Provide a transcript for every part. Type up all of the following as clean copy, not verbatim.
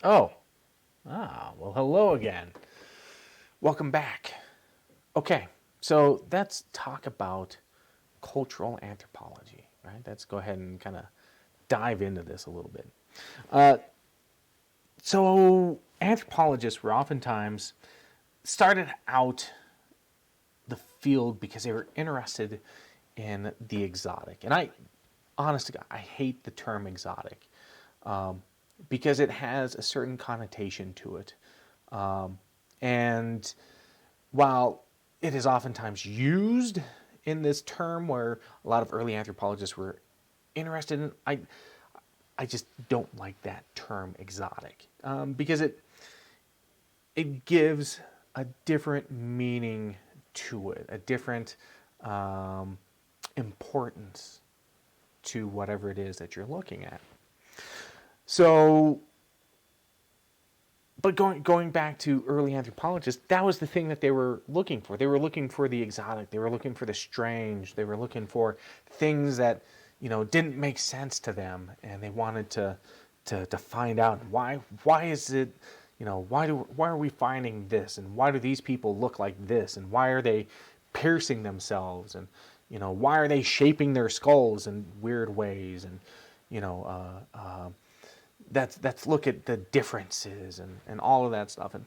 Oh, well, hello again. Welcome back. Okay, so let's talk about cultural anthropology, right? Let's go ahead and kind of dive into this a little bit. Uh, so, anthropologists were oftentimes started out the field because they were interested in the exotic. And honest to God, I hate the term exotic because it has a certain connotation to it. And while it is oftentimes used in this term where a lot of early anthropologists were interested in, I just don't like that term exotic because it gives a different meaning to it, a different importance to whatever it is that you're looking at. So, but going back to early anthropologists, that was the thing that they were looking for. They were looking for the exotic. They were looking for the strange. They were looking for things that didn't make sense to them, and they wanted to find out why is it why are we finding this, and why do these people look like this, and why are they piercing themselves, and why are they shaping their skulls in weird ways, and you know that's look at the differences and all of that stuff. And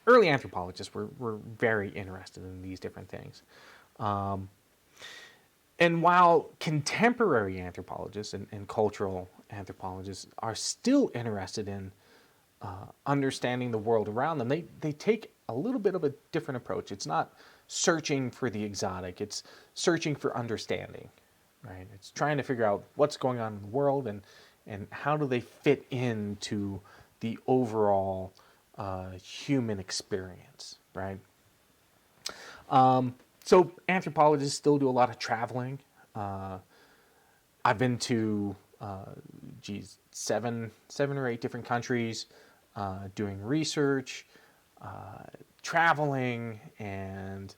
early anthropologists were very interested in these different things. And while contemporary anthropologists and cultural anthropologists are still interested in understanding the world around them, they take a little bit of a different approach. It's not searching for the exotic, it's searching for understanding, right? It's trying to figure out what's going on in the world and how do they fit into the overall human experience, right? So anthropologists still do a lot of traveling. I've been to, seven or eight different countries, doing research, traveling, and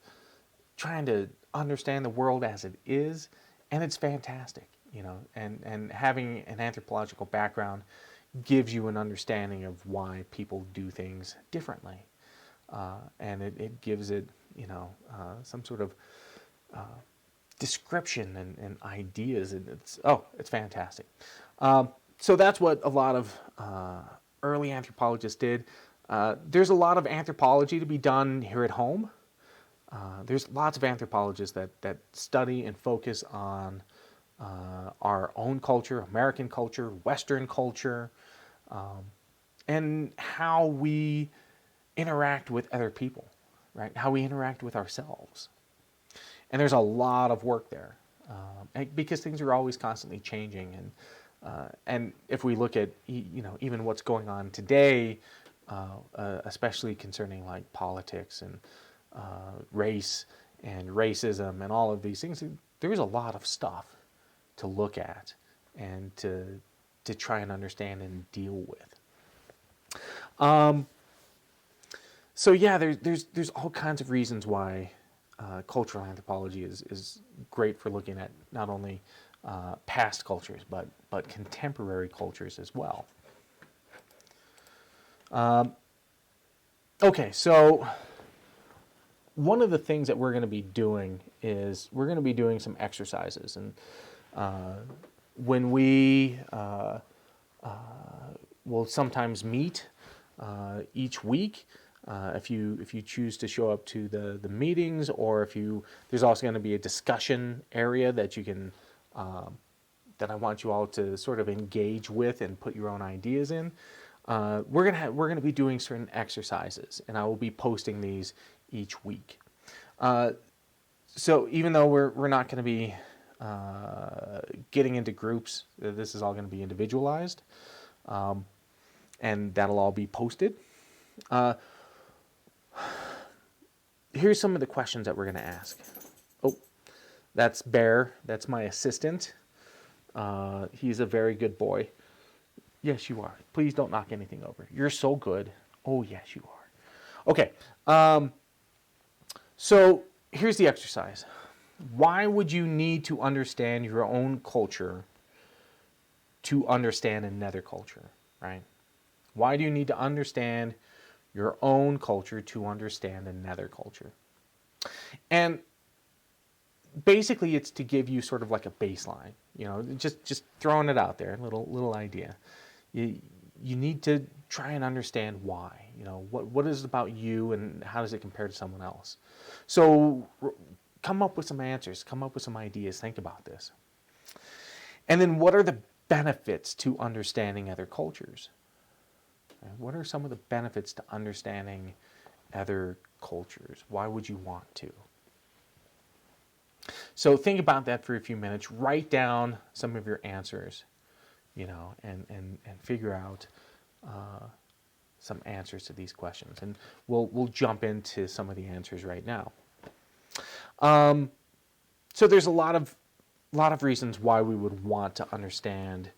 trying to understand the world as it is, and it's fantastic, and having an anthropological background gives you an understanding of why people do things differently, and it gives it, some sort of description and ideas, and it's fantastic. So that's what a lot of early anthropologists did. There's a lot of anthropology to be done here at home. There's lots of anthropologists that study and focus on our own culture, American culture, Western culture, and how we interact with other people, right? How we interact with ourselves. And there's a lot of work there because things are always constantly changing. And if we look at even what's going on today, especially concerning like politics and race and racism and all of these things, there is a lot of stuff to look at and to try and understand and deal with. So yeah, there's all kinds of reasons why cultural anthropology is great for looking at not only past cultures but contemporary cultures as well. Okay, so one of the things that we're going to be doing is we're going to be doing some exercises, and when we will sometimes meet each week. If you choose to show up to the meetings, or there's also going to be a discussion area that you can that I want you all to sort of engage with and put your own ideas in. We're gonna be doing certain exercises, and I will be posting these each week. So even though we're not going to be getting into groups, this is all going to be individualized, and that'll all be posted. Here's some of the questions that we're going to ask. Oh, that's Bear. That's my assistant. He's a very good boy. Yes, you are. Please don't knock anything over. You're so good. Oh, yes, you are. Okay. So here's the exercise. Why would you need to understand your own culture to understand another culture, right? Why do you need to understand your own culture to understand another culture? And basically, it's to give you sort of like a baseline, just throwing it out there, little idea. You need to try and understand why. What is it about you, and how does it compare to someone else? So come up with some answers, come up with some ideas, think about this. And then what are the benefits to understanding other cultures? What are some of the benefits to understanding other cultures? Why would you want to? So think about that for a few minutes. Write down some of your answers, and figure out some answers to these questions. And we'll jump into some of the answers right now. So there's a lot of reasons why we would want to understand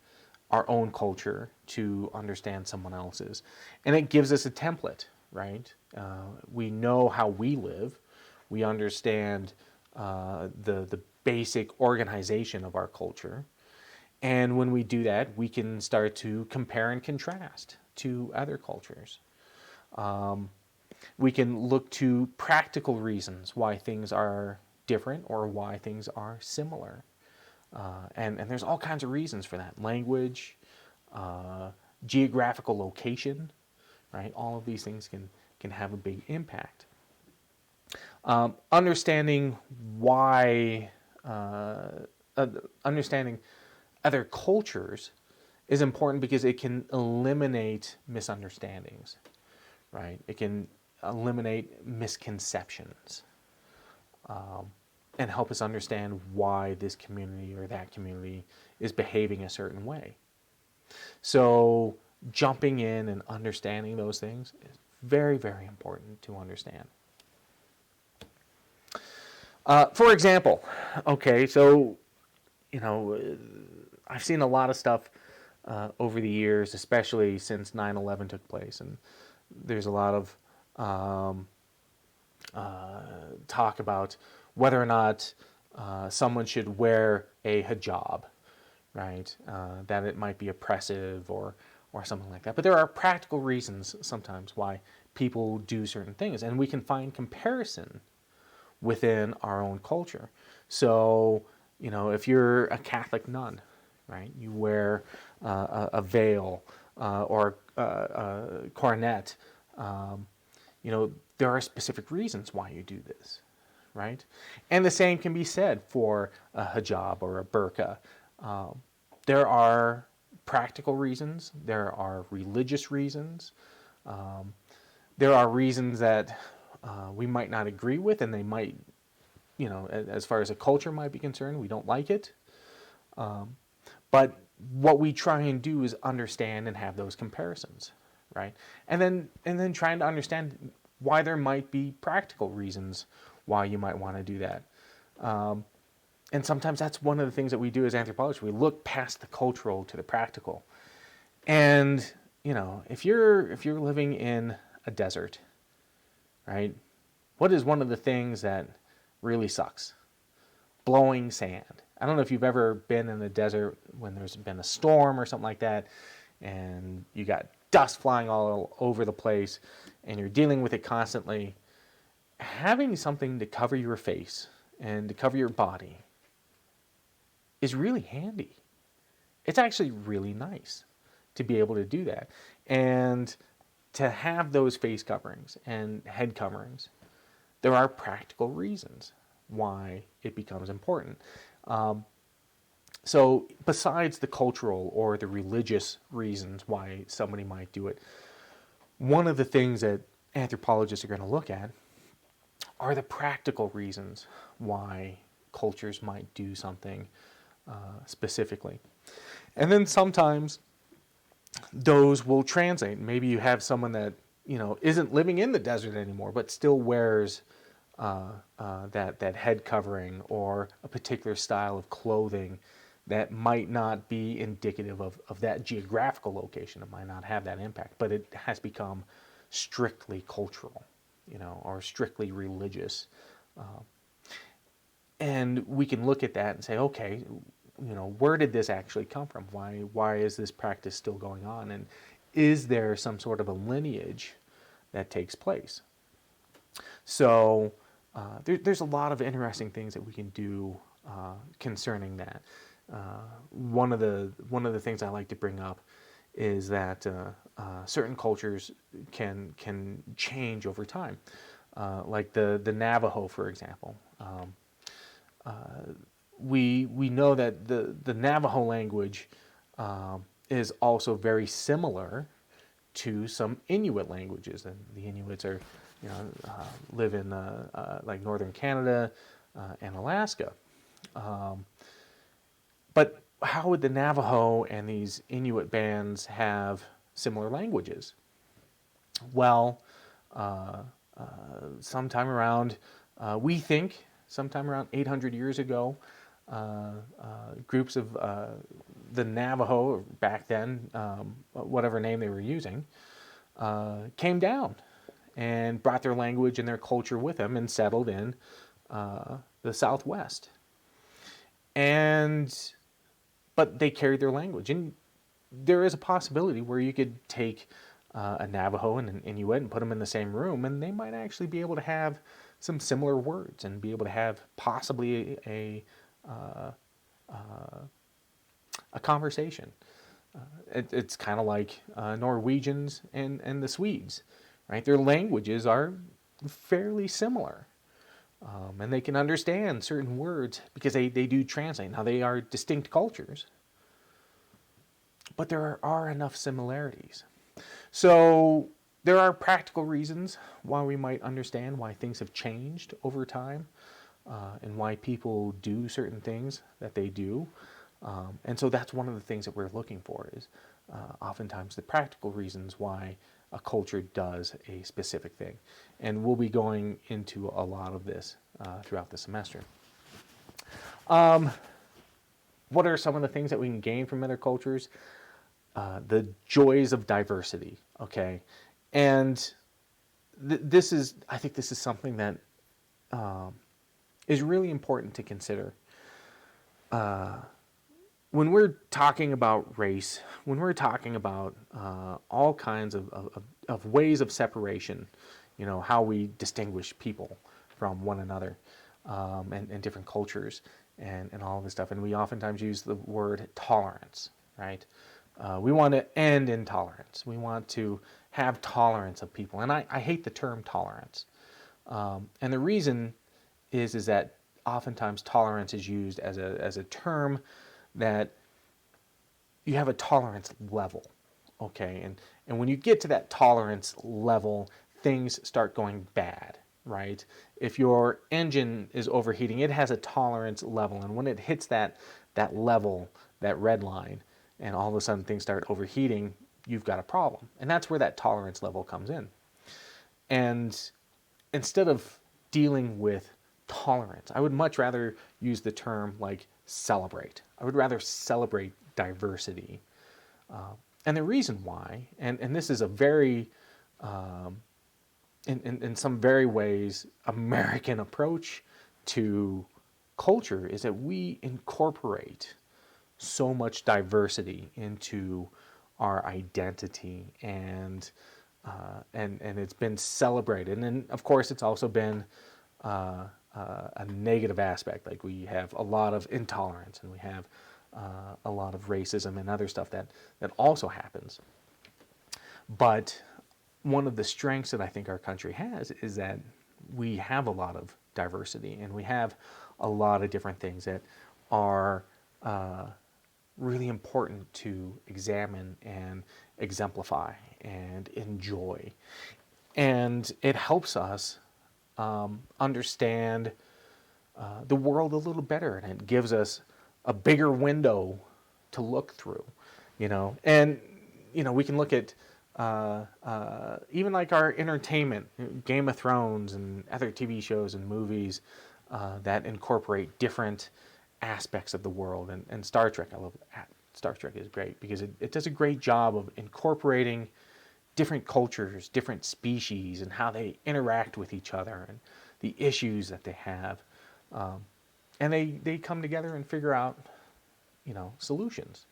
our own culture to understand someone else's, and it gives us a template, right? We know how we live. We understand the basic organization of our culture. And when we do that, we can start to compare and contrast to other cultures. We can look to practical reasons why things are different or why things are similar. And there's all kinds of reasons for that. Language, geographical location, right? All of these things can have a big impact. Understanding why, understanding other cultures is important because it can eliminate misunderstandings, right? It can eliminate misconceptions, and help us understand why this community or that community is behaving a certain way. So jumping in and understanding those things is very, very important to understand. For example, okay, so, I've seen a lot of stuff over the years, especially since 9/11 took place, and there's a lot of talk about whether or not someone should wear a hijab, right? That it might be oppressive or something like that. But there are practical reasons sometimes why people do certain things, and we can find comparison within our own culture. So, if you're a Catholic nun, right, you wear a veil or a coronet, there are specific reasons why you do this, right? And the same can be said for a hijab or a burqa. There are practical reasons, there are religious reasons, there are reasons that we might not agree with, and they might, as far as a culture might be concerned, we don't like it. But what we try and do is understand and have those comparisons, right? And then trying to understand why there might be practical reasons why you might want to do that. And sometimes that's one of the things that we do as anthropologists. We look past the cultural to the practical. And, if you're living in a desert, right, what is one of the things that really sucks? Blowing sand. I don't know if you've ever been in the desert when there's been a storm or something like that, and you got dust flying all over the place, and you're dealing with it constantly. Having something to cover your face and to cover your body is really handy. It's actually really nice to be able to do that. And to have those face coverings and head coverings, there are practical reasons why it becomes important. So besides the cultural or the religious reasons why somebody might do it, one of the things that anthropologists are going to look at are the practical reasons why cultures might do something specifically. And then sometimes those will translate. Maybe you have someone that isn't living in the desert anymore, but still wears that head covering or a particular style of clothing that might not be indicative of that geographical location. It might not have that impact, but it has become strictly cultural, or strictly religious. And we can look at that and say, okay, where did this actually come from? Why is this practice still going on? And is there some sort of a lineage that takes place? So there's a lot of interesting things that we can do concerning that. One of the things I like to bring up is that certain cultures can change over time, like the Navajo, for example. We know that the Navajo language is also very similar to some Inuit languages, and the Inuits are, live in like northern Canada and Alaska. But how would the Navajo and these Inuit bands have similar languages? Well, sometime around, we think, sometime around 800 years ago, groups of the Navajo, back then, whatever name they were using, came down and brought their language and their culture with them and settled in the Southwest. But they carried their language. And there is a possibility where you could take a Navajo and an Inuit and put them in the same room, and they might actually be able to have some similar words and be able to have possibly a conversation. It's kind of like Norwegians and the Swedes, right? Their languages are fairly similar. And they can understand certain words because they do translate. Now, they are distinct cultures, but there are enough similarities. So there are practical reasons why we might understand why things have changed over time, and why people do certain things that they do. And so that's one of the things that we're looking for is oftentimes the practical reasons why a culture does a specific thing. And we'll be going into a lot of this throughout the semester. What are some of the things that we can gain from other cultures? The joys of diversity, okay? And I think this is something that is really important to consider. When we're talking about race, when we're talking about all kinds of ways of separation, how we distinguish people from one another, and different cultures and all this stuff, and we oftentimes use the word tolerance, right? We want to end intolerance. We want to have tolerance of people, and I hate the term tolerance. And the reason is that oftentimes tolerance is used as a term that you have a tolerance level, okay? And when you get to that tolerance level, things start going bad, right? If your engine is overheating, it has a tolerance level, and when it hits that level, that red line, and all of a sudden things start overheating, you've got a problem. And that's where that tolerance level comes in. And instead of dealing with tolerance, I would much rather use the term like celebrate. I would rather celebrate diversity. And the reason why, and this is a very, in some very ways, American approach to culture, is that we incorporate so much diversity into our identity, and it's been celebrated. And then, of course, it's also been a negative aspect. Like, we have a lot of intolerance, and we have a lot of racism and other stuff that also happens. But one of the strengths that I think our country has is that we have a lot of diversity, and we have a lot of different things that are really important to examine and exemplify and enjoy. And it helps us understand the world a little better, and it gives us a bigger window to look through, And, we can look at even like our entertainment, Game of Thrones and other TV shows and movies that incorporate different aspects of the world. And Star Trek, I love that. Star Trek is great because it does a great job of incorporating different cultures, different species, and how they interact with each other and the issues that they have. And they come together and figure out, solutions.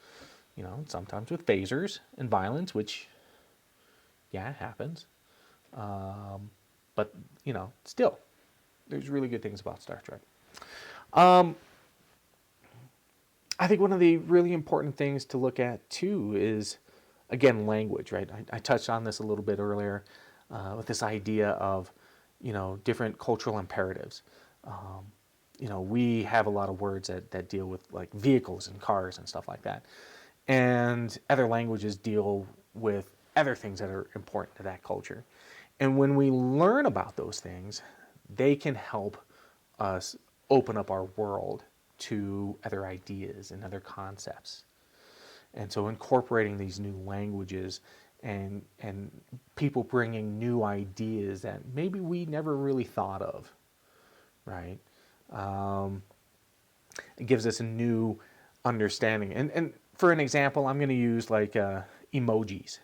Sometimes with phasers and violence, which Yeah, it happens. But, still, there's really good things about Star Trek. Um, I think one of the really important things to look at too is, again, language, right? I touched on this a little bit earlier with this idea of, different cultural imperatives. We have a lot of words that deal with like vehicles and cars and stuff like that. And other languages deal with other things that are important to that culture. And when we learn about those things, they can help us open up our world to other ideas and other concepts. And so incorporating these new languages and people bringing new ideas that maybe we never really thought of, right? It gives us a new understanding. And for an example, I'm going to use like emojis.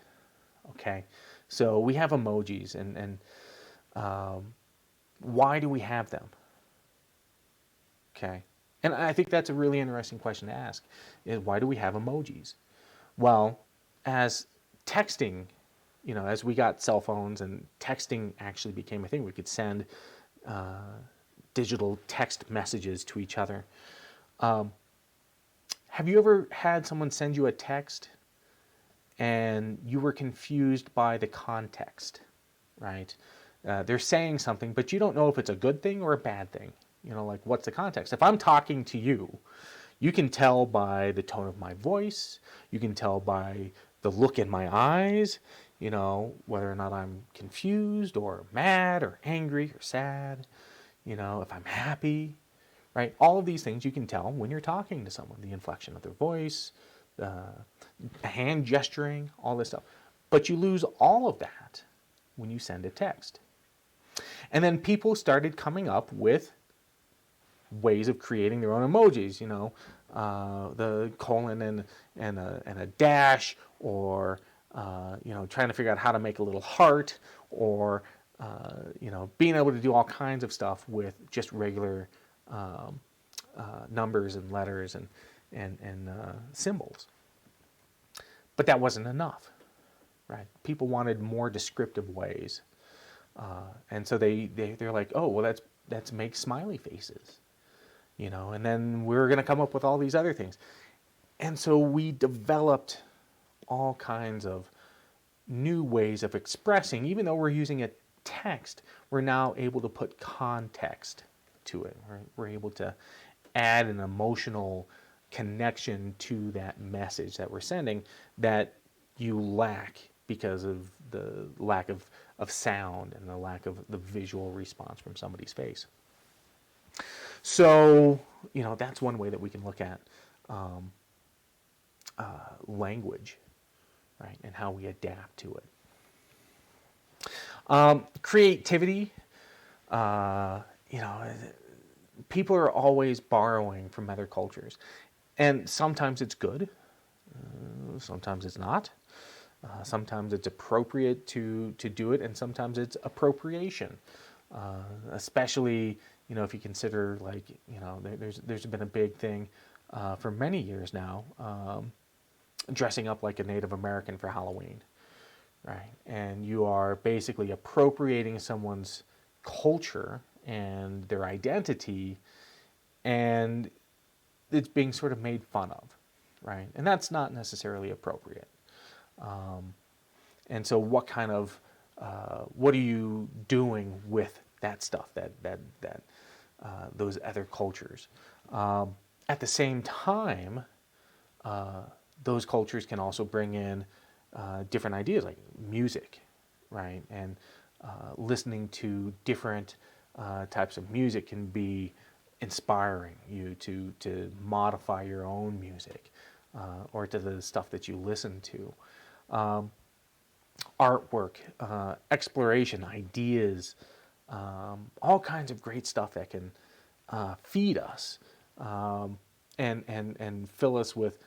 Okay, so we have emojis, and why do we have them? Okay, and I think that's a really interesting question to ask: is why do we have emojis? Well, as texting, as we got cell phones and texting actually became a thing, we could send digital text messages to each other. Have you ever had someone send you a text and you were confused by the context, right? They're saying something, but you don't know if it's a good thing or a bad thing. Like what's the context? If I'm talking to you, you can tell by the tone of my voice, you can tell by the look in my eyes, whether or not I'm confused or mad or angry or sad, if I'm happy, right? All of these things you can tell when you're talking to someone, the inflection of their voice, the hand gesturing, all this stuff. But you lose all of that when you send a text. And then people started coming up with ways of creating their own emojis, the colon and a dash, or trying to figure out how to make a little heart, or being able to do all kinds of stuff with just regular numbers and letters and symbols. But that wasn't enough, right? People wanted more descriptive ways, and so they're like, oh, well, let's make smiley faces, and then we're going to come up with all these other things. And so we developed all kinds of new ways of expressing. Even though we're using a text, we're now able to put context to it, right? We're able to add an emotional connection to that message that we're sending that you lack because of the lack of sound and the lack of the visual response from somebody's face. So, that's one way that we can look at language, right, and how we adapt to it. Creativity, people are always borrowing from other cultures. And sometimes it's good, sometimes it's not. Sometimes it's appropriate to do it, and sometimes it's appropriation. Especially, if you consider, like, there's been a big thing for many years now, dressing up like a Native American for Halloween, right? And you are basically appropriating someone's culture and their identity, and it's being sort of made fun of, right? And that's not necessarily appropriate. And so what are you doing with that stuff, those other cultures? At the same time, those cultures can also bring in different ideas like music, right? And listening to different types of music can be inspiring you to modify your own music or to the stuff that you listen to. Artwork, exploration, ideas, all kinds of great stuff that can feed us and fill us with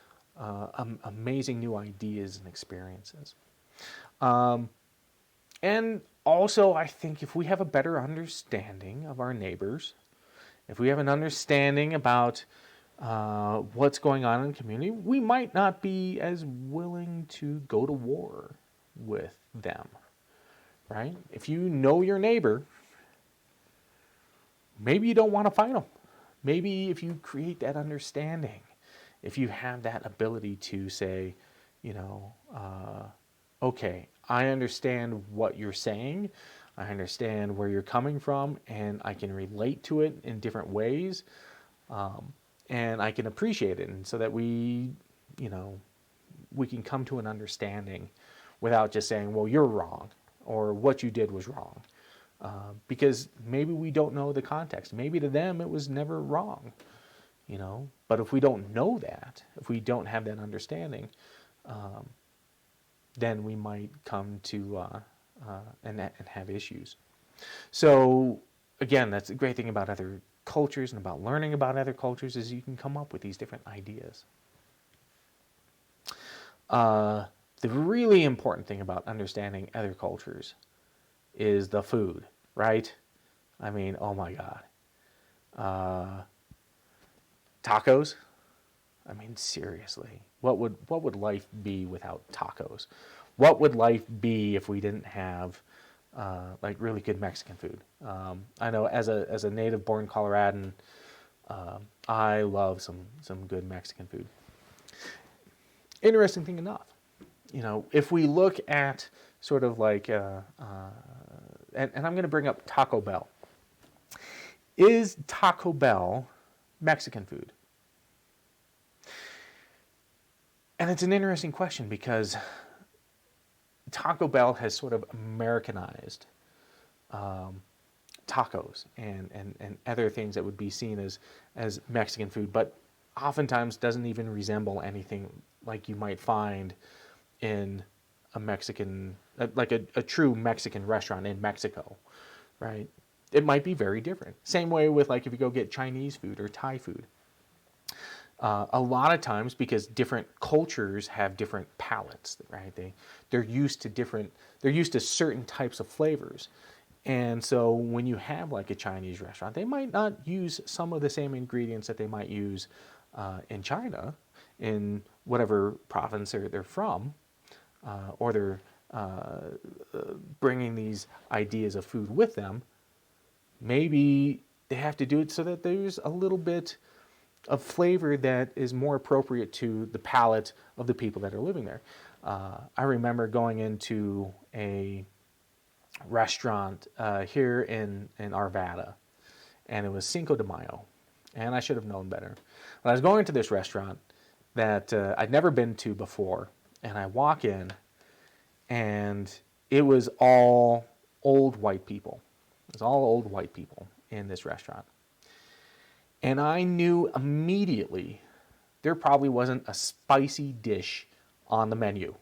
amazing new ideas and experiences. And also, I think if we have a better understanding of our neighbors, if we have an understanding about what's going on in the community, we might not be as willing to go to war with them. right? If you know your neighbor, maybe you don't want to fight them. Maybe if you create that understanding, if you have that ability to say, you know, okay, I understand what you're saying, I understand where you're coming from, and I can relate to it in different ways, and I can appreciate it, and so that we, you know, we can come to an understanding without just saying, well, you're wrong, or what you did was wrong. Because maybe we don't know the context. Maybe to them it was never wrong, you know. But if we don't know that, if we don't have that understanding, then we might come to and have issues. So again, that's the great thing about other cultures and about learning about other cultures is you can come up with these different ideas. The really important thing about understanding other cultures is the food, right? I mean, oh my God. Tacos? I mean, seriously. What would life be without tacos? What would life be if we didn't have like really good Mexican food? I know as a native born Coloradan, I love some good Mexican food. Interesting thing enough, you know, if we look at sort of like, and I'm going to bring up Taco Bell. Is Taco Bell Mexican food? And it's an interesting question because Taco Bell has sort of Americanized tacos and other things that would be seen as Mexican food, but oftentimes doesn't even resemble anything like you might find in a Mexican, like a true Mexican restaurant in Mexico, right? It might be very different. Same way with like if you go get Chinese food or Thai food. A lot of times, because different cultures have different palates, right? They're used to certain types of flavors, and so when you have like a Chinese restaurant, they might not use some of the same ingredients that they might use in China, in whatever province they're from, or they're bringing these ideas of food with them. Maybe they have to do it so that there's a little bit of flavor that is more appropriate to the palate of the people that are living there. I remember going into a restaurant here in Arvada, and it was Cinco de Mayo, and I should have known better. But I was going to this restaurant that I'd never been to before, and I walk in, and it was all old white people. It was all old white people in this restaurant. And I knew immediately there probably wasn't a spicy dish on the menu,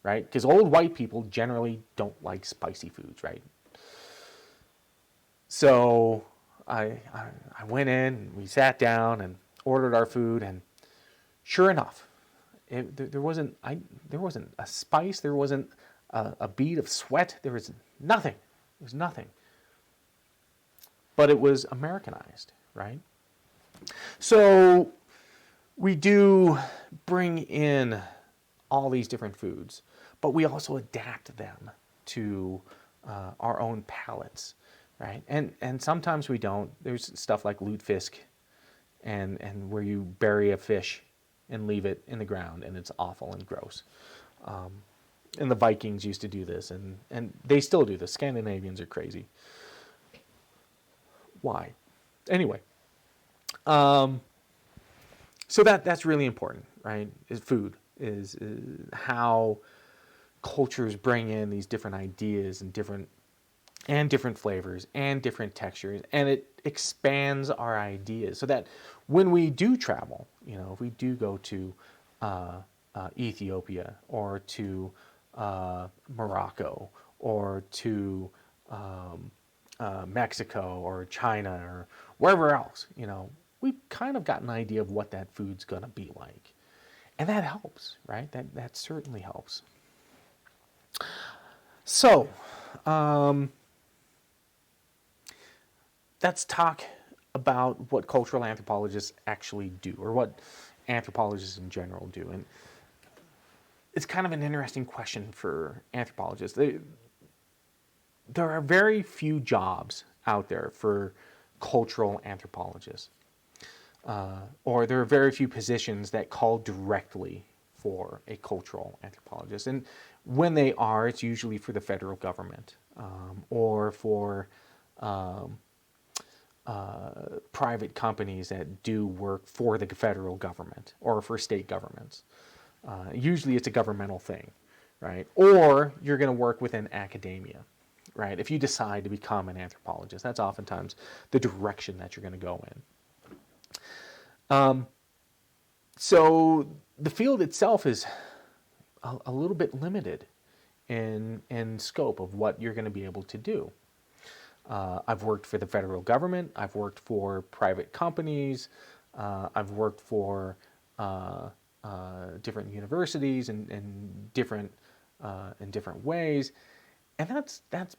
right? Because old white people generally don't like spicy foods, right? So I went in, and we sat down and ordered our food, and sure enough, there wasn't a spice, there wasn't a bead of sweat, there was nothing. There was nothing. But it was Americanized, right? So we do bring in all these different foods, but we also adapt them to our own palates, right? And sometimes we don't. There's stuff like lutefisk, and where you bury a fish and leave it in the ground, and it's awful and gross. And the Vikings used to do this, and they still do this. Scandinavians are crazy. Why? Anyway. So that's really important, right? Is food, is how cultures bring in these different ideas and different flavors and different textures, and it expands our ideas so that when we do travel, you know, if we do go to Ethiopia or to Morocco or to Mexico or China or wherever else, you know, we've kind of got an idea of what that food's going to be like. And that helps, right? That certainly helps. So, let's talk about what cultural anthropologists actually do, or what anthropologists in general do. And it's kind of an interesting question for anthropologists. there are very few jobs out there for cultural anthropologists, or there are very few positions that call directly for a cultural anthropologist. And when they are, it's usually for the federal government, or for private companies that do work for the federal government or for state governments. Usually it's a governmental thing, right? Or you're going to work within academia, right? If you decide to become an anthropologist, that's oftentimes the direction that you're going to go in. So the field itself is a little bit limited in scope of what you're going to be able to do. I've worked for the federal government. I've worked for private companies. I've worked for different universities and different in different ways, and that's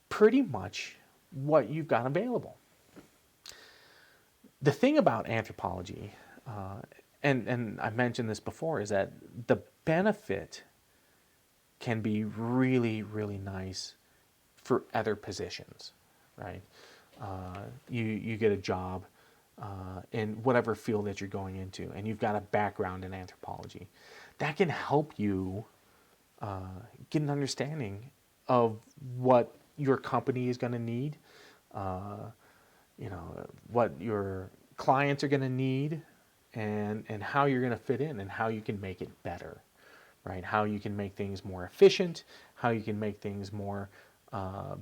pretty much what you've got available. The thing about anthropology, and I mentioned this before, is that the benefit can be really, really nice for other positions, right? You get a job in whatever field that you're going into, and you've got a background in anthropology. That can help you get an understanding of what your company is going to need, what your clients are going to need, and how you're going to fit in and how you can make it better, right? How you can make things more efficient, how you can make things more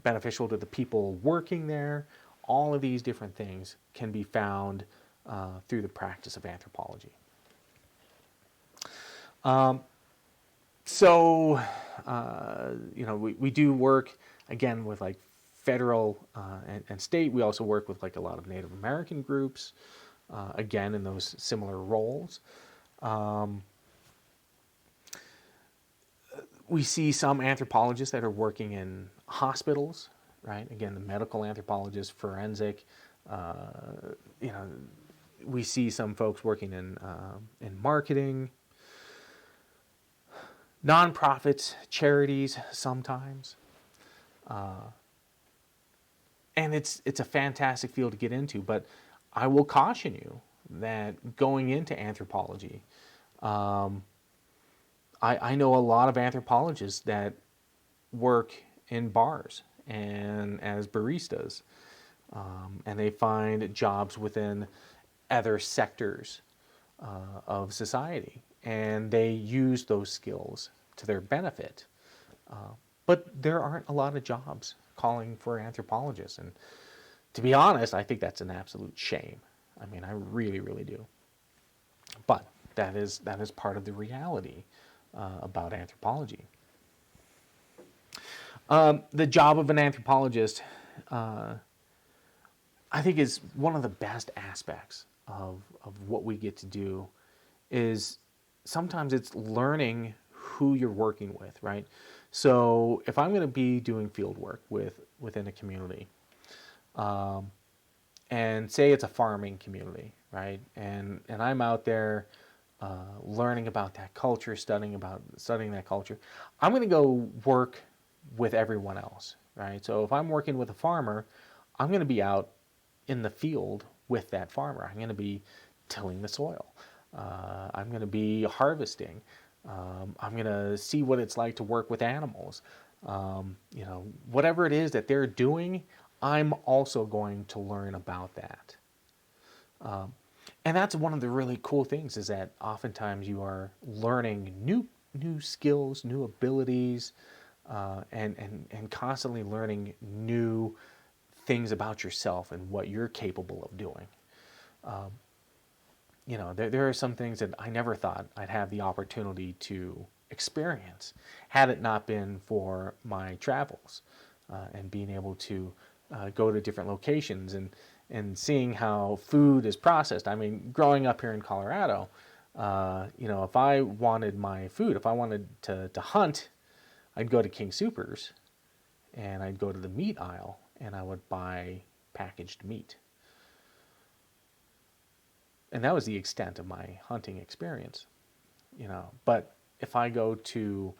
beneficial to the people working there. All of these different things can be found through the practice of anthropology. We do work, again, with like federal and state. We also work with like a lot of Native American groups, again, in those similar roles. We see some anthropologists that are working in hospitals, right? Again, the medical anthropologist, forensic. We see some folks working in marketing, nonprofits, charities sometimes. And it's a fantastic field to get into, but I will caution you that going into anthropology, I know a lot of anthropologists that work in bars and as baristas, and they find jobs within other sectors of society, and they use those skills to their benefit. But there aren't a lot of jobs calling for anthropologists, and to be honest, I think that's an absolute shame. I mean, I really, really do. But that is part of the reality about anthropology. The job of an anthropologist, I think, is one of the best aspects of what we get to do. Is sometimes it's learning who you're working with, right? So if I'm going to be doing field work within a community, and say it's a farming community, right? And I'm out there learning about that culture, studying that culture. I'm going to go work with everyone else, right? So if I'm working with a farmer, I'm going to be out in the field with that farmer. I'm going to be tilling the soil. I'm going to be harvesting. I'm going to see what it's like to work with animals. Whatever it is that they're doing, I'm also going to learn about that. And that's one of the really cool things, is that oftentimes you are learning new skills, new abilities, and constantly learning new things about yourself and what you're capable of doing. There are some things that I never thought I'd have the opportunity to experience had it not been for my travels, and being able to go to different locations and seeing how food is processed. I mean, growing up here in Colorado, if I wanted my food, if I wanted to hunt, I'd go to King Soopers, and I'd go to the meat aisle, and I would buy packaged meat. And that was the extent of my hunting experience, But if I go to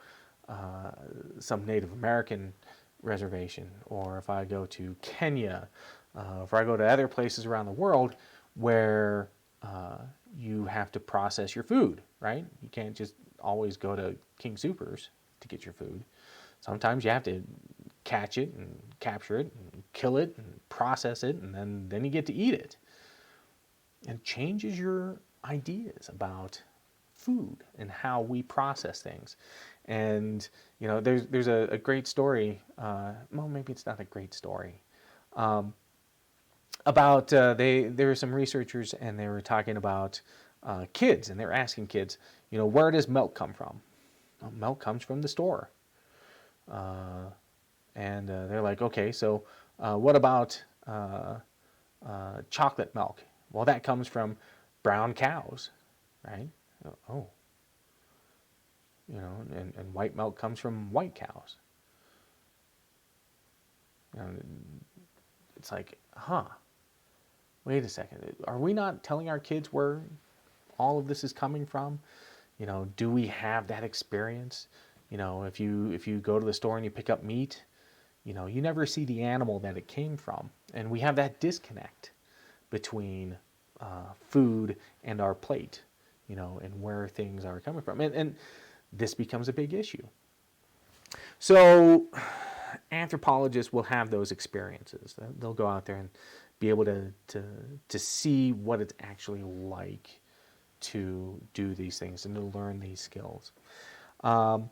some Native American reservation, or if I go to Kenya, if I go to other places around the world where you have to process your food, right? You can't just always go to King Soopers to get your food. Sometimes you have to catch it and capture it and kill it and process it, and then you get to eat it. And changes your ideas about food and how we process things. And there's a great story. Well, maybe it's not a great story. About there were some researchers, and they were talking about kids, and they were asking kids, where does milk come from? Well, milk comes from the store. And they're like, okay, so what about chocolate milk? Well, that comes from brown cows, right? Oh, and white milk comes from white cows. It's like, wait a second. Are we not telling our kids where all of this is coming from? Do we have that experience? If you go to the store and you pick up meat, you never see the animal that it came from. And we have that disconnect between food and our plate, and where things are coming from. And this becomes a big issue. So anthropologists will have those experiences. They'll go out there and be able to see what it's actually like to do these things and to learn these skills. And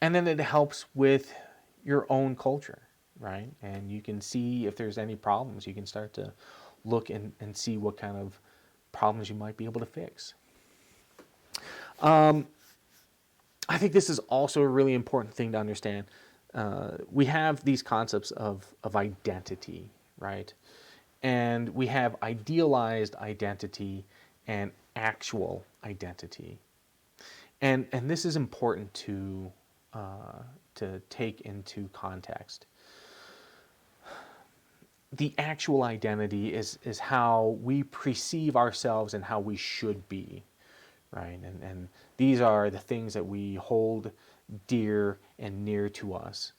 then it helps with your own culture, right? And you can see if there's any problems. You can start to look and see what kind of problems you might be able to fix. I think this is also a really important thing to understand. We have these concepts of identity, right? And we have idealized identity and actual identity. And this is important to take into context. The actual identity is how we perceive ourselves and how we should be, right? And these are the things that we hold dear and near to us.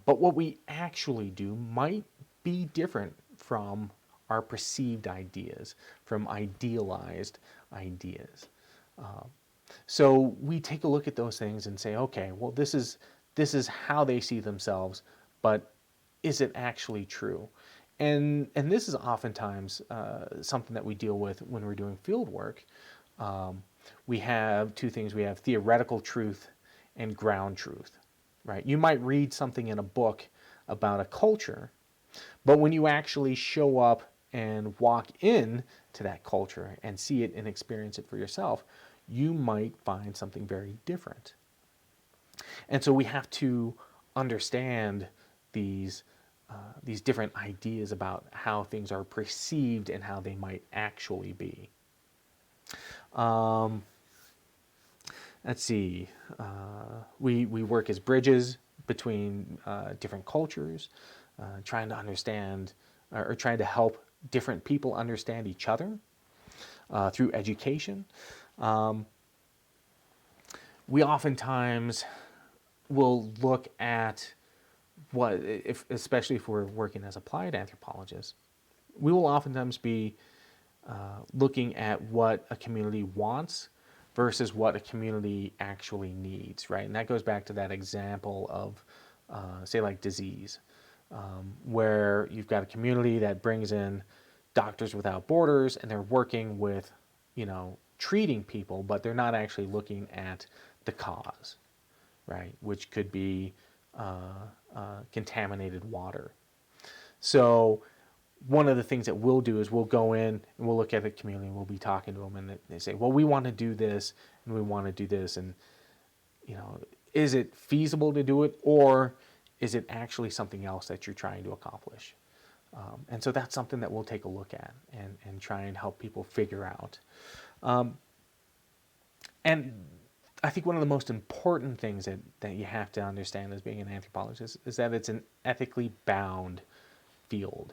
But what we actually do might be different from our perceived ideas, from idealized ideas. So we take a look at those things and say, okay, well, this is how they see themselves, but is it actually true? And this is oftentimes something that we deal with when we're doing field work. We have two things. We have theoretical truth and ground truth, right? You might read something in a book about a culture, but when you actually show up and walk in to that culture and see it and experience it for yourself, you might find something very different. And so we have to understand these different ideas about how things are perceived and how they might actually be. Let's see. We work as bridges between different cultures, trying to understand or trying to help different people understand each other through education. We oftentimes will look at especially if we're working as applied anthropologists, we will oftentimes be looking at what a community wants versus what a community actually needs, right? And that goes back to that example of, say, like disease, where you've got a community that brings in Doctors Without Borders, and they're working with, treating people, but they're not actually looking at the cause, right? Which could be contaminated water. So one of the things that we'll do is we'll go in and we'll look at the community and we'll be talking to them, and they say, well, we want to do this and we want to do this, and is it feasible to do it, or is it actually something else that you're trying to accomplish? And so that's something that we'll take a look at and try and help people figure out. And I think one of the most important things that you have to understand as being an anthropologist is that it's an ethically bound field.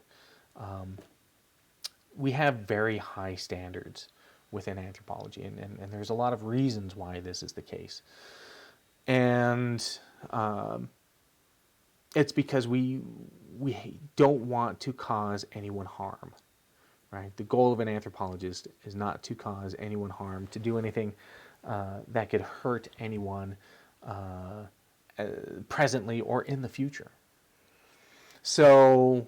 We have very high standards within anthropology, and there's a lot of reasons why this is the case. And It's because we don't want to cause anyone harm, right? The goal of an anthropologist is not to cause anyone harm, to do anything that could hurt anyone presently or in the future. So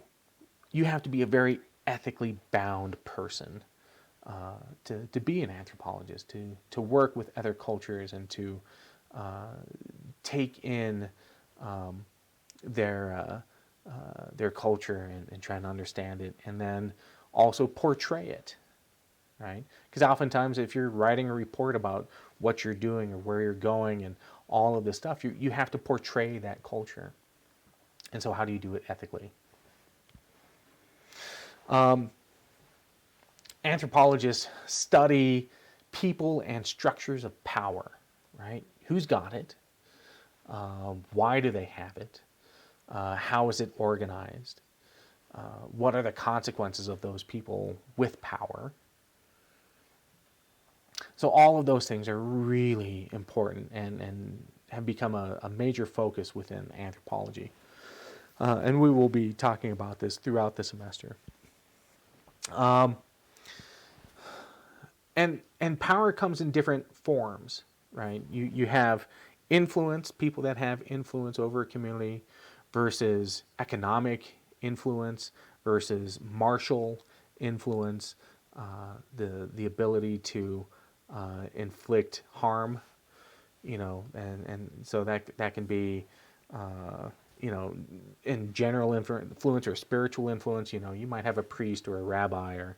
you have to be a very ethically bound person to be an anthropologist, to work with other cultures and to take in their their culture and try and understand it, and then also portray it, right? Because oftentimes, if you're writing a report about what you're doing or where you're going and all of this stuff, you have to portray that culture. And so, how do you do it ethically? Anthropologists study people and structures of power, right? Who's got it? Why do they have it? How is it organized? What are the consequences of those people with power? So all of those things are really important and have become a major focus within anthropology. And we will be talking about this throughout the semester. And power comes in different forms, right? You have influence, people that have influence over a community, versus economic influence, versus martial influence, the ability to inflict harm, and so that can be, in general influence or spiritual influence. You might have a priest or a rabbi or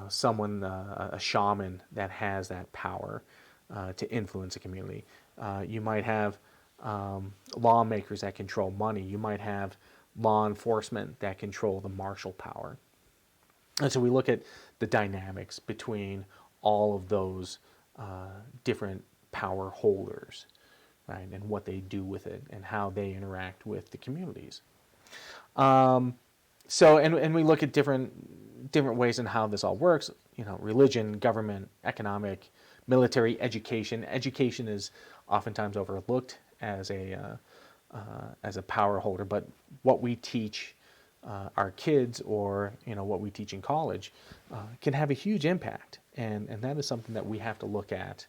someone, a shaman that has that power to influence a community. You might have lawmakers that control money. You might have law enforcement that control the martial power. And so we look at the dynamics between all of those different power holders, right, and what they do with it and how they interact with the communities. So, and we look at different ways in how this all works. Religion, government, economic, military, education. Education is oftentimes overlooked as a power holder, but what we teach our kids, or what we teach in college, can have a huge impact, and that is something that we have to look at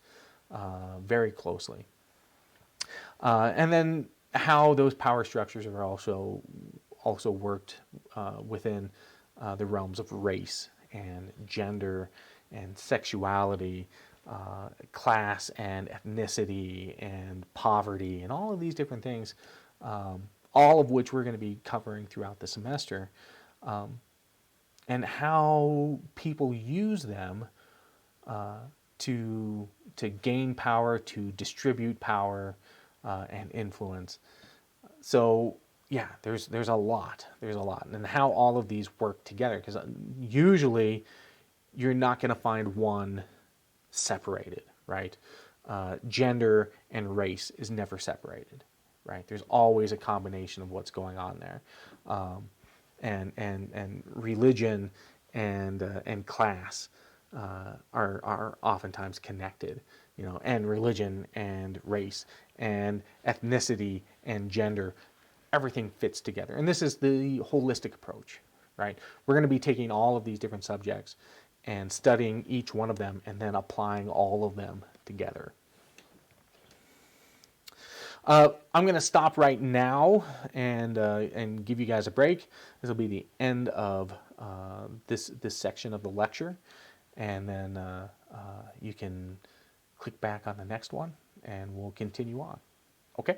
very closely. And then how those power structures are also worked within the realms of race and gender and sexuality, class and ethnicity and poverty, and all of these different things, all of which we're going to be covering throughout the semester, and how people use them to gain power, to distribute power, and influence. So yeah, there's a lot, and how all of these work together, because usually you're not going to find one separated, right? Gender and race is never separated, right? There's always a combination of what's going on there, and religion and class are oftentimes connected, and religion and race and ethnicity and gender, everything fits together. And this is the holistic approach, right? We're going to be taking all of these different subjects and studying each one of them and then applying all of them together. I'm going to stop right now and give you guys a break. This will be the end of this section of the lecture, and then you can click back on the next one, and we'll continue on. Okay?